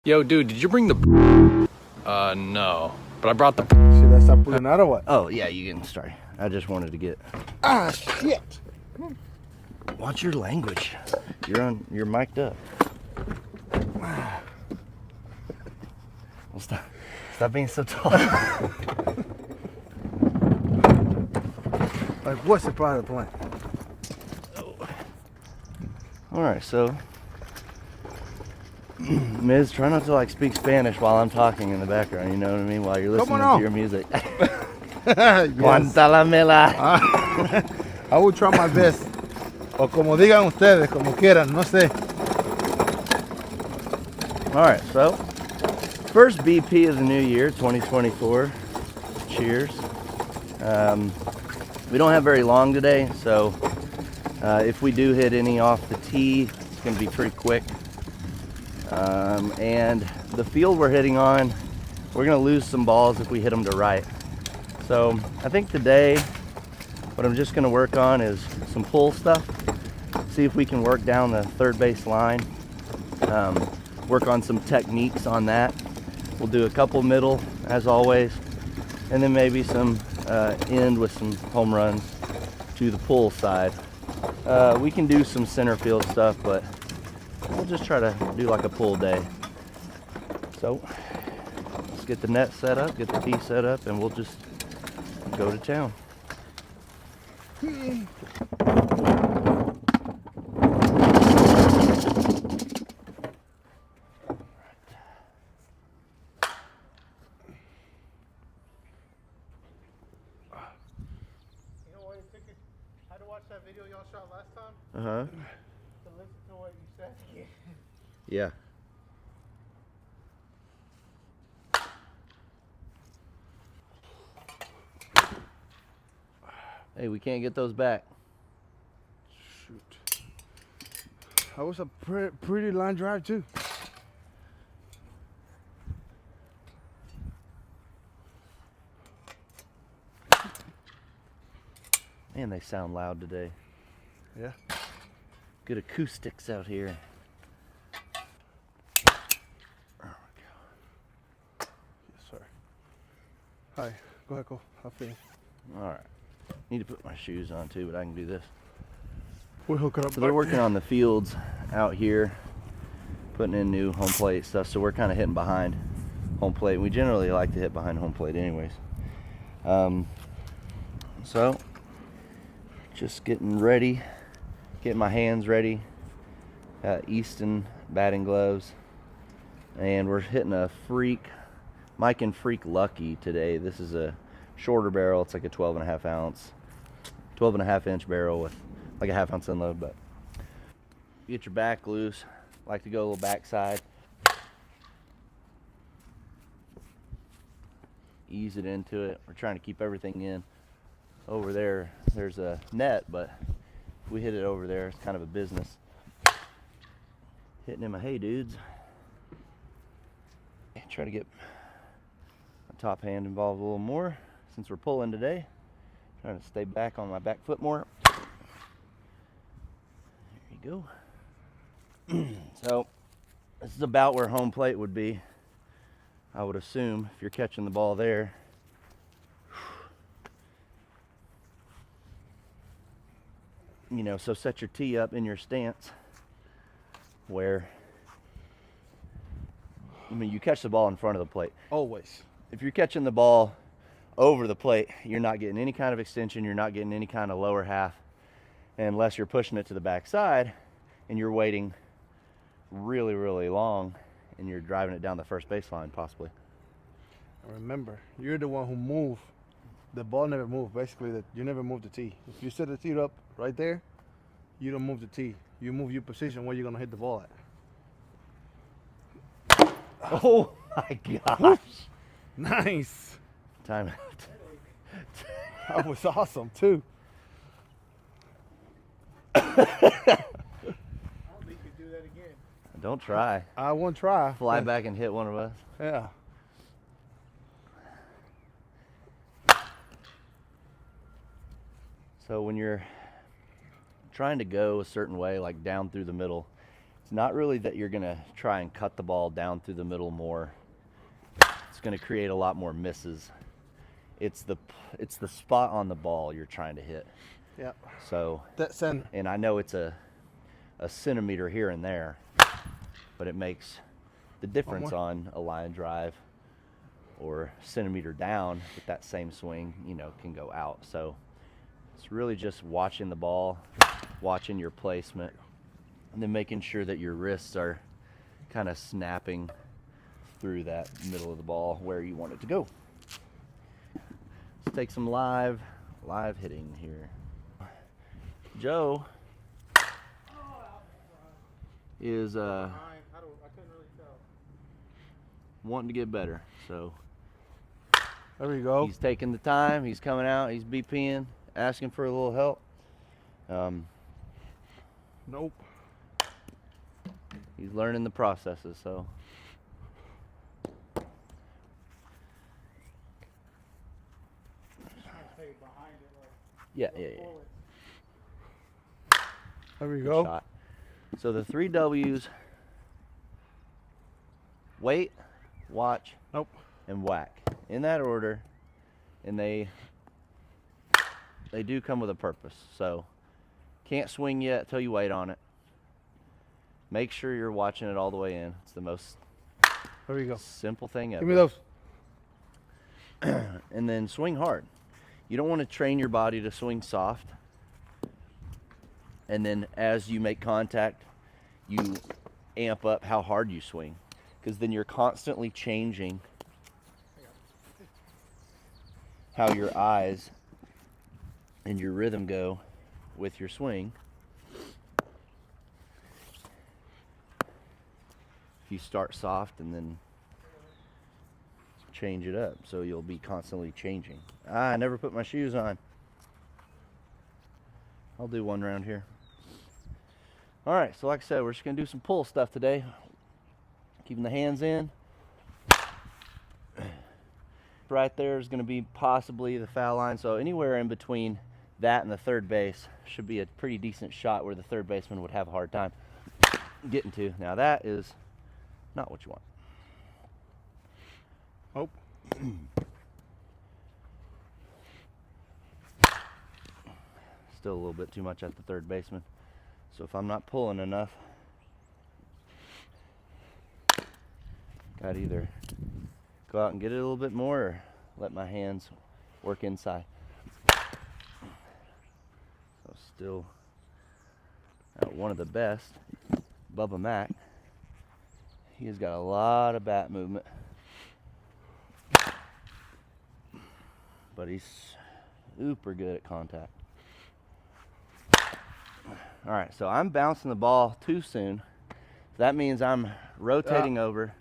Yo, dude, did you bring the... no. But I brought the... Should I start pulling out or what? Oh, yeah, you can start. I just wanted to get... Ah, shit! Watch your language. You're mic'd up. Well, stop being so tall. Like, what's the part of the plan? All right, so... Miz, try not to like speak Spanish while I'm talking in the background, you know what I mean? While you're listening to your music. Guantanamela. I will try my best. O como digan ustedes, como quieran, no sé. All right, so first BP of the new year, 2024. Cheers. We don't have very long today, so if we do hit any off the tee, it's going to be pretty quick. And the field we're hitting on, we're going to lose some balls if we hit them to right. So I think today what I'm just going to work on is some pull stuff. See if we can work down the third base line. Work on some techniques on that. We'll do a couple middle as always, and then maybe some end with some home runs to the pull side. We can do some center field stuff, but we'll just try to do like a pull day. So let's get the net set up, get the tee set up, and we'll just go to town. I had to watch that video y'all shot last time Uh-huh. to listen to what you said. Yeah. Hey, we can't get those back. Shoot. That was a pretty line drive too. Man, they sound loud today. Yeah. Good acoustics out here. Yes, sir. Hi. Go ahead, go. I'll finish. All right. Need to put my shoes on too, but I can do this. We'll hook it up. So they're working on the fields out here, putting in new home plate stuff. So we're kind of hitting behind home plate. We generally like to hit behind home plate anyways. So just getting ready, getting my hands ready. Easton batting gloves, and we're hitting a Freak, Mike and Freak Lucky today. This is a shorter barrel. It's like a 12.5 inch barrel with like a half ounce unload. But you get your back loose, like to go a little backside, ease it into it. We're trying to keep everything in. Over there there's a net, but if we hit it over there, it's kind of a business. Hitting in my hay dudes. Try to get my top hand involved a little more since we're pulling today. Trying to stay back on my back foot more. There you go. So this is about where home plate would be, I would assume, if you're catching the ball there. You know, so set your tee up in your stance where, I mean, you catch the ball in front of the plate. Always. If you're catching the ball over the plate, you're not getting any kind of extension, you're not getting any kind of lower half, unless you're pushing it to the back side and you're waiting really, really long and you're driving it down the first baseline possibly. Remember, you're the one who moved. The ball never moved. Basically, that you never move the tee. If you set the tee up right there, you don't move the tee. You move your position where you're gonna hit the ball at. Oh my gosh. Nice. Time That was awesome too. I don't think you do that again. Don't try. I won't try. Fly back and hit one of us. Yeah. So when you're trying to go a certain way, like down through the middle, It's not really that you're gonna try and cut the ball down through the middle more. It's gonna create a lot more misses. It's the spot on the ball you're trying to hit. Yeah. So That center. and I know it's a centimeter here and there, but it makes the difference on a line drive or centimeter down with that same swing, you know, can go out. So it's really just watching the ball, watching your placement, and then making sure that your wrists are kind of snapping through that middle of the ball where you want it to go. Let's take some live hitting here. Joe is I couldn't really tell. wanting to get better, so There we go. he's taking the time. He's coming out. He's BPing, asking for a little help. Nope. He's learning the processes, so Stay behind it like yeah. bullets. There we Good go. shot. So the 3 W's: wait, watch, Nope. and whack, in that order, and they do come with a purpose. So can't swing yet till you wait on it. Make sure you're watching it all the way in. It's the most There we go. simple thing ever. Give me those. And then swing hard. You don't want to train your body to swing soft, and then as you make contact, you amp up how hard you swing, because then you're constantly changing how your eyes and your rhythm go with your swing. If you start soft and then change it up, so you'll be constantly changing. I never put my shoes on. I'll do one round here. All right, so like I said, we're just gonna do some pull stuff today. Keeping the hands in. Right there is gonna be possibly the foul line, so anywhere in between that and the third base should be a pretty decent shot where the third baseman would have a hard time getting to. Now that is not what you want. Nope. Still a little bit too much at the third baseman. So if I'm not pulling enough, gotta either go out and get it a little bit more or let my hands work inside. So still one of the best, Bubba Mac. He has got a lot of bat movement, but he's super good at contact. All right, so I'm bouncing the ball too soon. That means I'm rotating over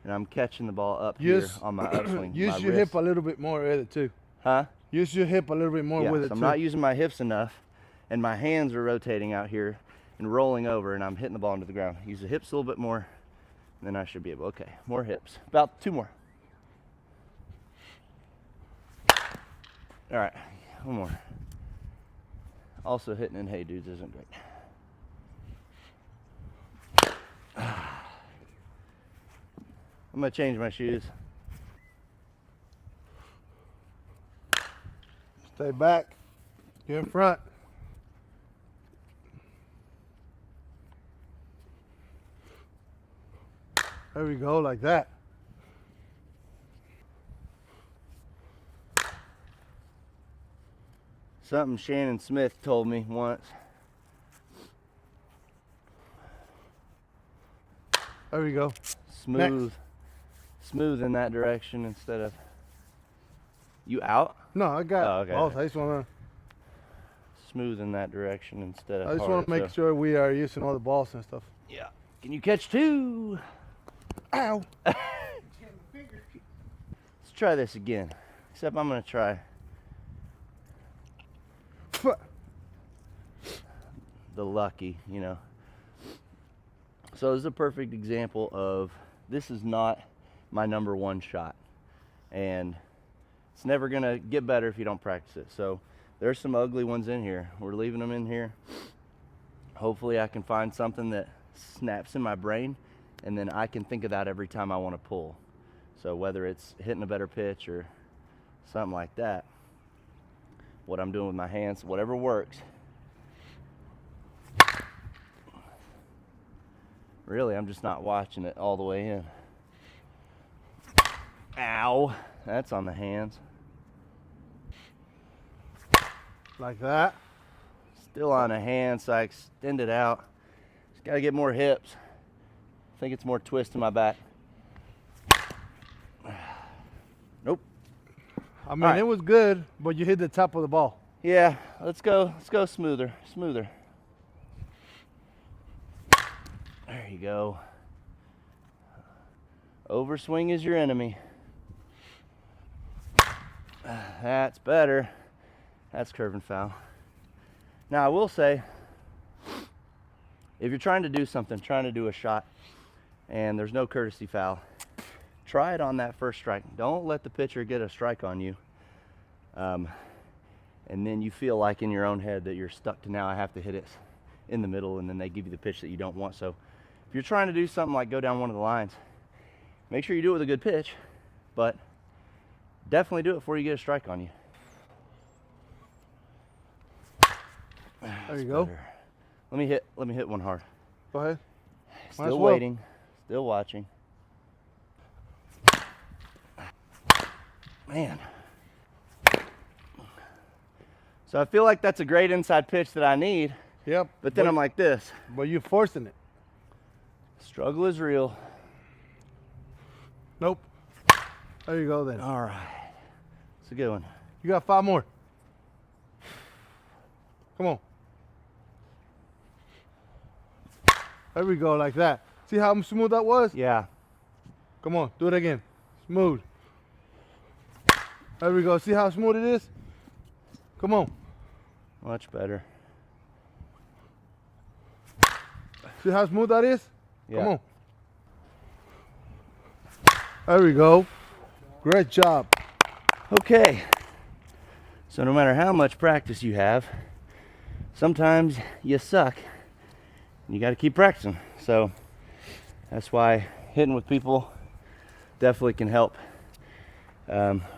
and I'm catching the ball up here on my upswing. Use your hip a little bit more with it too. Huh? Use your hip a little bit more Yeah, with so it I'm too. not using my hips enough, and my hands are rotating out here and rolling over, and I'm hitting the ball into the ground. Use the hips a little bit more, and then I should be able. Okay, more hips. About 2 more. All right, 1 more. Also hitting in Hey Dudes isn't great. I'm gonna change my shoes. Stay back. Get in front. There we go, like that. Something Shannon Smith told me once. There we go. Smooth in that direction instead of you out. No, I got Oh, okay. both. I just want Smooth in that direction instead of to. I just hard, want to make so- sure we are using all the balls and stuff. Yeah. Can you catch 2? Ow! Let's try this again. Except I'm gonna try the lucky, you know. So this is a perfect example of this is not my number 1 shot, and it's never gonna get better if you don't practice it. So there's some ugly ones in here. We're leaving them in here. Hopefully I can find something that snaps in my brain, and then I can think of that every time I want to pull. So whether it's hitting a better pitch or something like that, what I'm doing with my hands, whatever works. Really, I'm just not watching it all the way in. Ow, that's on the hands. Like that. Still on the hand, so I extend it out. Just gotta get more hips. I think it's more twist in my back. Nope. I mean, Alright. it was good, but you hit the top of the ball. Yeah, let's go smoother. There you go. Overswing is your enemy. That's better. That's curve and foul. Now I will say, if you're trying to do something, trying to do a shot, and there's no courtesy foul, try it on that first strike. Don't let the pitcher get a strike on you. And then you feel like in your own head that you're stuck to, now I have to hit it in the middle, and then they give you the pitch that you don't want. So if you're trying to do something like go down one of the lines, make sure you do it with a good pitch, but definitely do it before you get a strike on you. There you go. Better. Let me hit one hard. Go ahead. Might as Still well. waiting, still watching. Man. So I feel like that's a great inside pitch that I need, Yep. but then I'm like this. But you're forcing it. Struggle is real. Nope. There you go then. All right. It's a good one. You got 5 more. Come on. There we go, like that. See how smooth that was? Yeah. Come on, do it again. Smooth. There we go. See how smooth it is? Come on. Much better. See how smooth that is? Yeah. Come on. There we go. Great job. Okay. So no matter how much practice you have, sometimes you suck. You got to keep practicing. So that's why hitting with people definitely can help.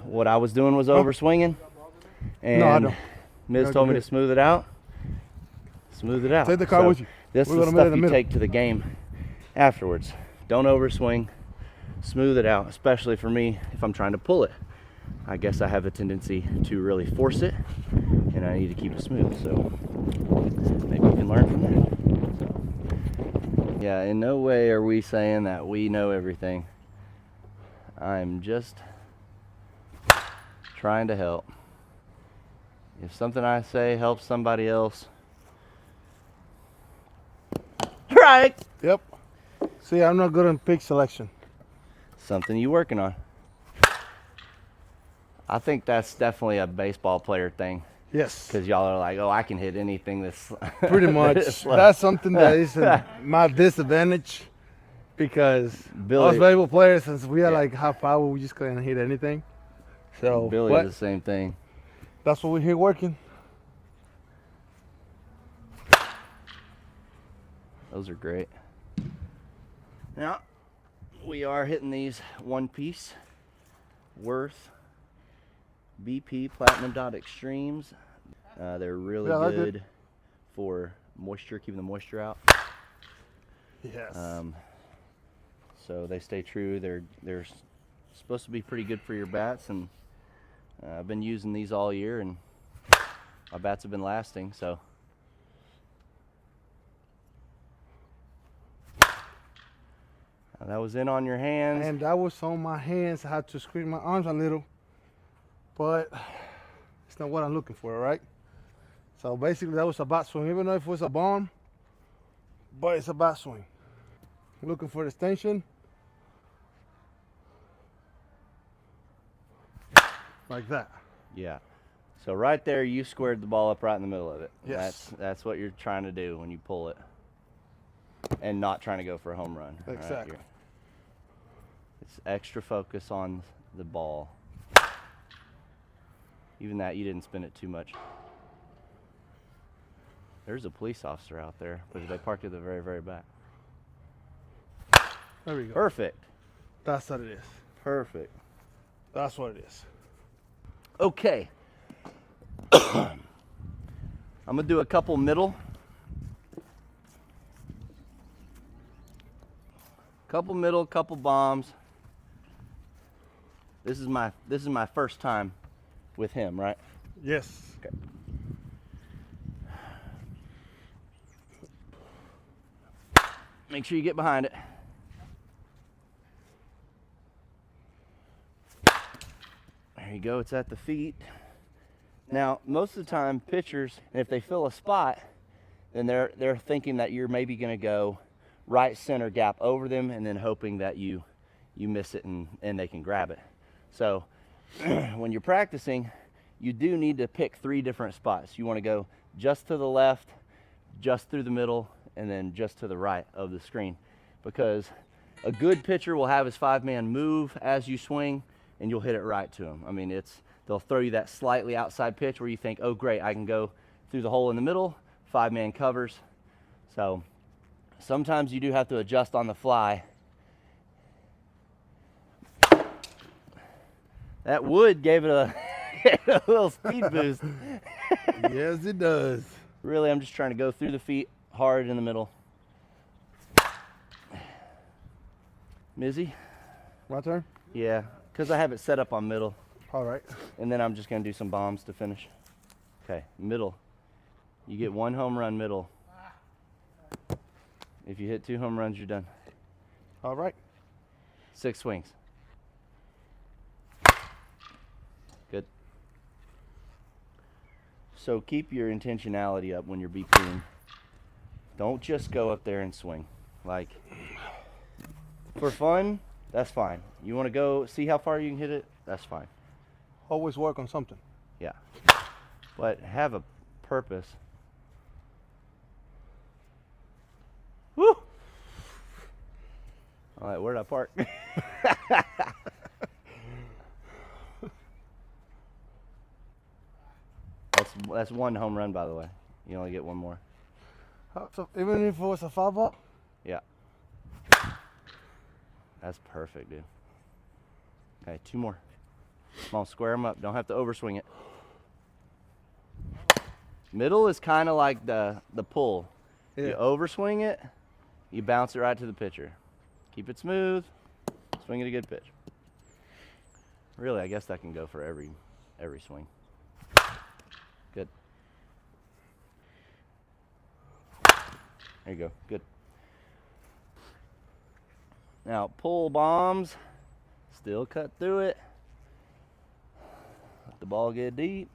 What I was doing was overswinging, and No, I don't. Miz No, told go me to ahead. smooth it out. Smooth it out. Take the car with you. This We're is gonna the meet in stuff the you middle. take to the game afterwards. Don't overswing. Smooth it out, especially for me if I'm trying to pull it. I guess I have a tendency to really force it, and I need to keep it smooth. So maybe you can learn from that. So, yeah, in no way are we saying that we know everything. I'm just trying to help. If something I say helps somebody else, right? Yep. See, I'm not good on pick selection. Something you working on. I think that's definitely a baseball player thing, Yes. because y'all are like, oh, I can hit anything this Pretty much. this low. That's something that is my disadvantage because Billy- us baseball players, since we are Yeah. like high power, we just couldn't hit anything. So Billy but is the same thing. that's what we're here working. Those are great. Now, we are hitting these one piece Worth BP Platinum Dot Extremes. They're really Yeah, they're good good. for moisture, keeping the moisture out. Yes. So they stay true. They're supposed to be pretty good for your bats, and I've been using these all year, and my bats have been lasting. So that was in on your hands. And that was on my hands. I had to squeeze my arms a little, but it's not what I'm looking for, right? So basically, that was a bat swing, even though it was a bomb, but it's a bat swing. Looking for the extension. Like that. Yeah. So right there, you squared the ball up right in the middle of it. Yes. That's what you're trying to do when you pull it, and not trying to go for a home run. right Exactly. here. It's extra focus on the ball. Even that, you didn't spin it too much. There's a police officer out there, but they parked at the very, very back. There we go. Perfect. That's what it is. Perfect. That's what it is. Okay. I'm gonna do a couple middle. Couple middle, couple bombs. This is my first time with him, right? Yes. Okay. Make sure you get behind it. There you go, it's at the feet. Now, most of the time, pitchers, if they fill a spot, then they're thinking that you're maybe gonna go right center gap over them and then hoping that you miss it and they can grab it. So when you're practicing, you do need to pick 3 different spots. You wanna go just to the left, just through the middle, and then just to the right of the screen. Because a good pitcher will have his 5-man move as you swing and you'll hit it right to him. I mean, they'll throw you that slightly outside pitch where you think, oh great, I can go through the hole in the middle, 5-man covers. So sometimes you do have to adjust on the fly. That wood gave it a, a little speed boost. Yes, it does. Really, I'm just trying to go through the feet, hard in the middle. Mizzy? My turn? Yeah, because I have it set up on middle. All right. And then I'm just going to do some bombs to finish. Okay, middle. You get 1 home run middle. If you hit 2 home runs, you're done. All right. 6 swings. Good. So keep your intentionality up when you're BPing. Don't just go up there and swing. Like, for fun, that's fine. You want to go see how far you can hit it? That's fine. Always work on something. Yeah. But have a purpose. Woo! All right, where'd I park? That's 1 home run, by the way. You only get 1 more. So even if it was a foul ball? Yeah. That's perfect, dude. Okay, 2 more. Come on, square them up. Don't have to overswing it. Middle is kind of like the pull. Yeah. You overswing it, you bounce it right to the pitcher. Keep it smooth, swing it a good pitch. Really, I guess that can go for every swing. Good. There you go, good. Now, pull bombs, still cut through it. Let the ball get deep.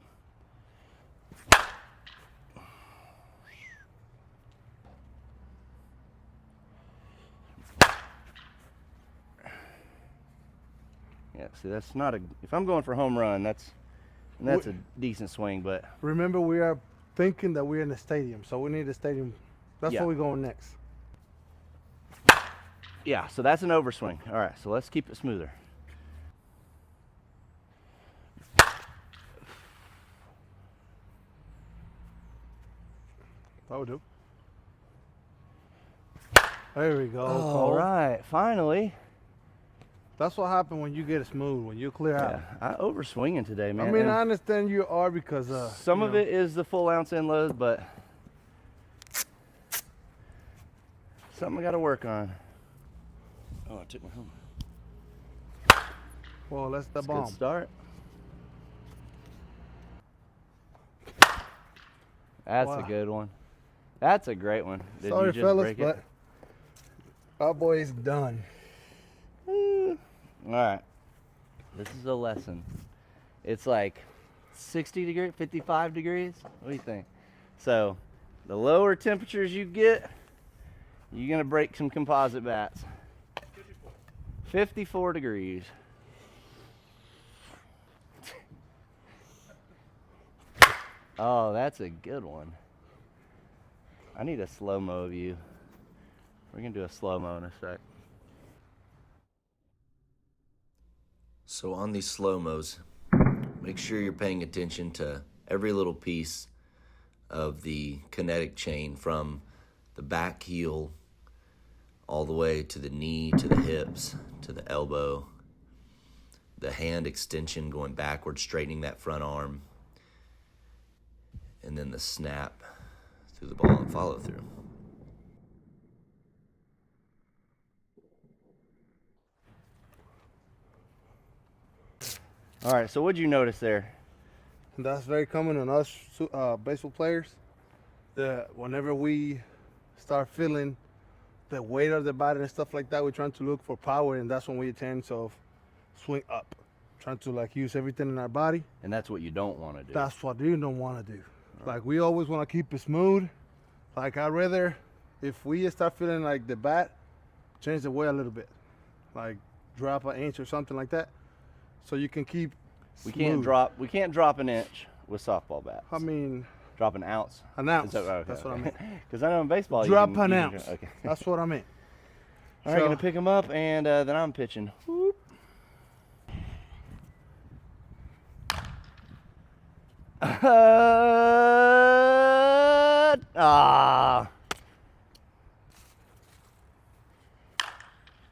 Yeah, see, that's not a, if I'm going for home run, that's a decent swing, but. Remember, we are thinking that we're in the stadium, so we need a stadium. That's Yeah. where we're going next. Yeah, so that's an overswing. All right, so let's keep it smoother. That would do. There we go. All Cole. right, finally. That's what happened when you get it smooth, when you clear out. Yeah, I overswinging today, man. I mean, And I understand you are because some you of know, it is the full ounce end load, but something I got to work on. Oh, I took my helmet. Well, that's the That's a bomb. good start. That's Wow. a good one. That's a great one. Did Sorry, you just fellas, break but it? our boy is done. All right. This is a lesson. It's like 60 degrees, 55 degrees. What do you think? So the lower temperatures you get, you're going to break some composite bats. 54 degrees. Oh, that's a good one. I need a slow-mo of you. We're going to do a slow-mo in a sec. So on these slow-mos, make sure you're paying attention to every little piece of the kinetic chain from the back heel all the way to the knee, to the hips, to the elbow, the hand extension going backwards, straightening that front arm, and then the snap through the ball and follow through. All right, so what'd you notice there? And that's very common on us baseball players. That whenever we start feeling the weight of the bat and stuff like that, we're trying to look for power, and that's when we tend to swing up, trying to like use everything in our body. And that's what you don't want to do. That's what you don't want to do. Like we always want to keep it smooth. Like I'd rather, if we start feeling like the bat, change the weight a little bit, like drop an inch or something like that, so you can keep. We smooth. can't drop an inch with softball bats. I mean, drop an ounce. an ounce. Okay, That's what I meant. Because I know in baseball, Drop you can, an you ounce. Can, okay. That's what I meant. All right, So- gonna pick them up, and then I'm pitching. Whoop.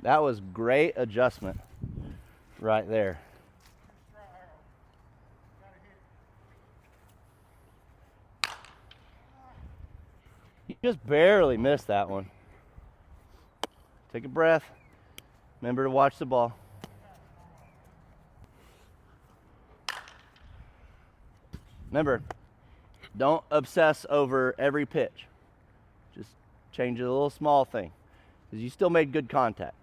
That was great adjustment right there. You just barely missed that one. Take a breath. Remember to watch the ball. Remember, don't obsess over every pitch. Just change a little small thing, because you still made good contact.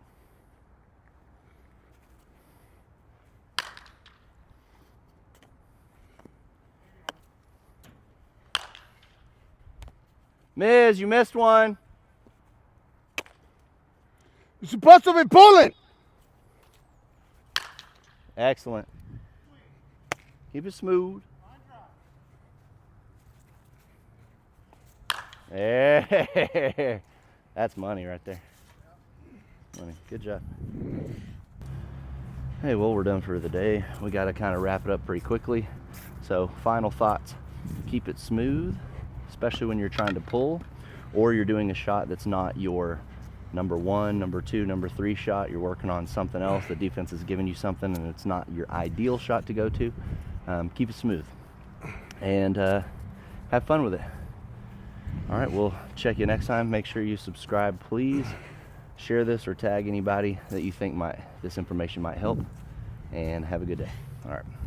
Miz, you missed one. You're supposed to be pulling. Excellent. Keep it smooth. There. That's money right there. Money. Good job. Hey, well, we're done for the day. We got to kind of wrap it up pretty quickly. So, final thoughts. Keep it smooth, especially when you're trying to pull or you're doing a shot that's not your number one, number two, number three shot. You're working on something else. The defense is giving you something and it's not your ideal shot to go to. Keep it smooth and have fun with it. All right, we'll check you next time. Make sure you subscribe, please. Share this or tag anybody that you think this information might help, and have a good day. All right.